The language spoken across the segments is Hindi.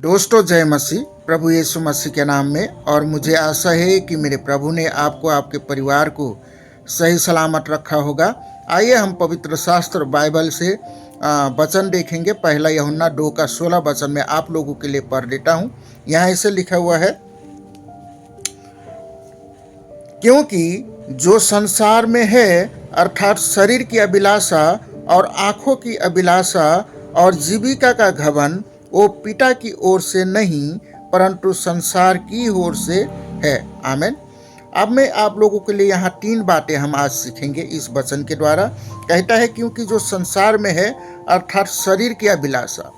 दोस्तों जय मसीह, प्रभु यीशु मसीह के नाम में। और मुझे आशा है कि मेरे प्रभु ने आपको, आपके परिवार को सही सलामत रखा होगा। आइए हम पवित्र शास्त्र बाइबल से वचन देखेंगे। पहला यूहन्ना 2:16 वचन में आप लोगों के लिए पढ़ देता हूँ। यहाँ ऐसे लिखा हुआ है, क्योंकि जो संसार में है अर्थात शरीर की अभिलाषा और आंखों की अभिलाषा और जीविका का घमंड वो पिता की ओर से नहीं परंतु संसार की ओर से है। आमीन। अब मैं आप लोगों के लिए यहाँ 3 बातें हम आज सीखेंगे इस वचन के द्वारा। कहता है, क्योंकि जो संसार में है अर्थात शरीर की अभिलाषा।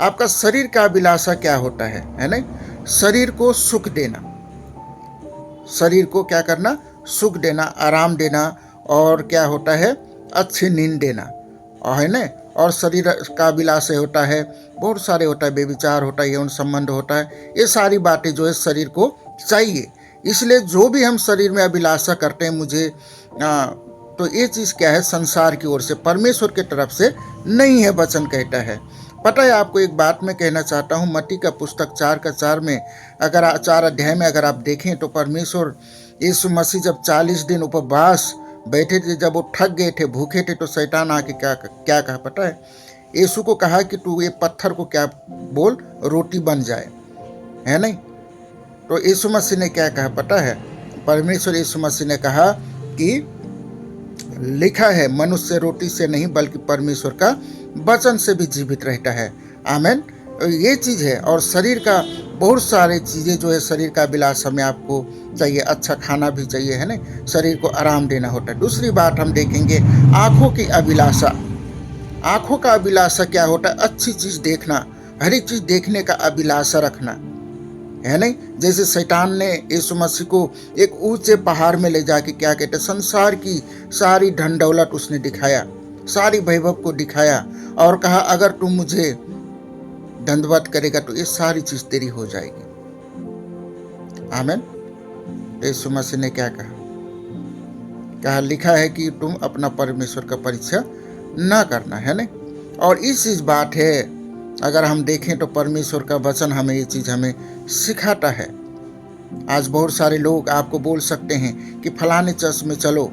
आपका शरीर का अभिलाषा क्या होता है ना? शरीर को सुख देना, शरीर को क्या करना? सुख देना, आराम देना, और क्या होता है? अच्छी नींद देना, और है ना। और शरीर का अभिलाषा होता है, बहुत सारे होता है, बेविचार होता है, यौन संबंध होता है। ये सारी बातें जो है शरीर को चाहिए। इसलिए जो भी हम शरीर में अभिलाषा करते हैं मुझे तो ये चीज़ क्या है? संसार की ओर से, परमेश्वर की तरफ से नहीं है, वचन कहता है। पता है आपको एक बात मैं कहना चाहता हूँ। मत्ती का पुस्तक 4:4 में, अगर 4 अध्याय में अगर आप देखें तो परमेश्वर यीशु मसीह जब 40 दिन उपवास बैठे थे, जब वो थक गए थे, भूखे थे, तो शैतान आके क्या कहा पता है? यीशु को कहा कि तू ये पत्थर को क्या बोल, रोटी बन जाए, है नहीं? तो यीशु मसीह ने क्या कहा पता है? परमेश्वर यीशु मसीह ने कहा कि लिखा है, मनुष्य रोटी से नहीं बल्कि परमेश्वर का वचन से भी जीवित रहता है। आमीन। ये चीज़ है। और शरीर का बहुत सारे चीज़ें जो है, शरीर का अभिलाषा में आपको चाहिए, अच्छा खाना भी चाहिए, है ना? शरीर को आराम देना होता है। दूसरी बात हम देखेंगे, आँखों की अभिलाषा। आँखों का अभिलाषा क्या होता है? अच्छी चीज़ देखना, हर एक चीज़ देखने का अभिलाषा रखना, है नहीं? जैसे शैतान ने यीशु मसीह को एक ऊंचे पहाड़ में ले जाके क्या कहते हैं, संसार की सारी धन दौलत उसने दिखाया, सारी वैभव को दिखाया, और कहा अगर तुम मुझे दंडवत करेगा तो ये सारी चीज तेरी हो जाएगी। आमीन। यीशु मसीह ने क्या कहा? लिखा है कि तुम अपना परमेश्वर का परीक्षा न करना, है ना? और इस चीज बात है, अगर हम देखें तो परमेश्वर का वचन हमें ये चीज हमें सिखाता है। आज बहुत सारे लोग आपको बोल सकते हैं कि फलाने चर्च में चलो,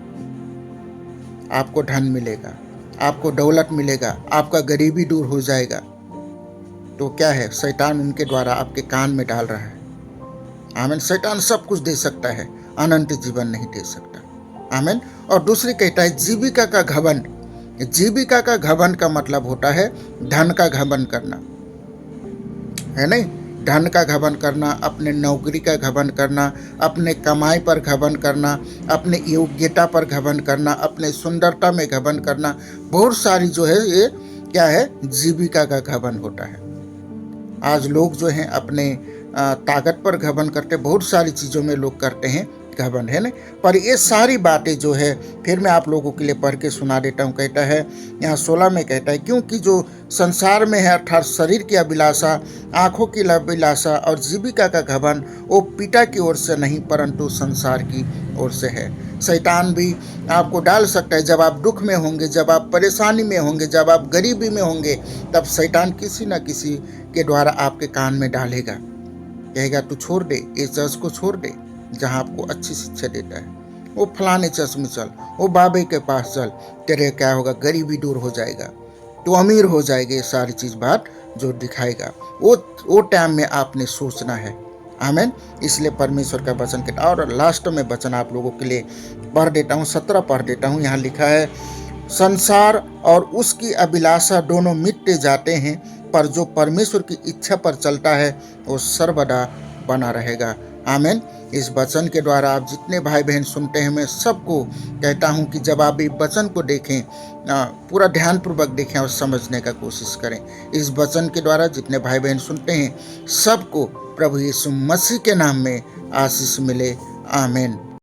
आपको धन मिलेगा, आपको दौलत मिलेगा, आपका गरीबी दूर हो जाएगा। तो क्या है? शैतान उनके द्वारा आपके कान में डाल रहा है। आमीन। शैतान सब कुछ दे सकता है, अनंत जीवन नहीं दे सकता। आमीन। और दूसरी कहता है जीविका का घमंड। जीविका का घमंड का मतलब होता है धन का घमंड करना, है नहीं? धन का घमंड करना, अपने नौकरी का घमंड करना, अपने कमाई पर घमंड करना, अपने योग्यता पर घमंड करना, अपने सुंदरता में घमंड करना। बहुत सारी जो है ये क्या है? जीविका का घमंड होता है। आज लोग जो हैं अपने ताकत पर घमंड करते, बहुत सारी चीज़ों में लोग करते हैं घमंड, है ना? पर ये सारी बातें जो है, फिर मैं आप लोगों के लिए पढ़ के सुना देता हूँ। कहता है यहाँ 16 में, कहता है, क्योंकि जो संसार में है अर्थात शरीर की अभिलाषा, आँखों की अभिलाषा और जीविका का घमंड वो पिता की ओर से नहीं परंतु संसार की ओर से है। शैतान भी आपको डाल सकता है। जब आप दुख में होंगे, जब आप परेशानी में होंगे, जब आप गरीबी में होंगे, तब शैतान किसी न किसी के द्वारा आपके कान में डालेगा, कहेगा तू छोड़ दे, इस चर्च को छोड़ दे जहाँ आपको अच्छी शिक्षा देता है, वो फलाने चर्च में चल, वो बाबे के पास चल, तेरे क्या होगा? गरीबी दूर हो जाएगा, तो अमीर हो जाएगा। ये सारी चीज़ बात जो दिखाएगा, वो टाइम में आपने सोचना है। आमीन। इसलिए परमेश्वर का वचन कहता। और लास्ट में वचन आप लोगों के लिए पढ़ देता हूँ, 17 पढ़ देता हूँ। यहाँ लिखा है, संसार और उसकी अभिलाषा दोनों मिटते जाते हैं, पर जो परमेश्वर की इच्छा पर चलता है वो सर्वदा बना रहेगा। आमीन। इस वचन के द्वारा आप जितने भाई बहन सुनते हैं, मैं सबको कहता हूं कि जब आप इस वचन को देखें, पूरा ध्यानपूर्वक देखें और समझने का कोशिश करें। इस वचन के द्वारा जितने भाई बहन सुनते हैं, सबको प्रभु यीशु मसीह के नाम में आशीष मिले। आमीन।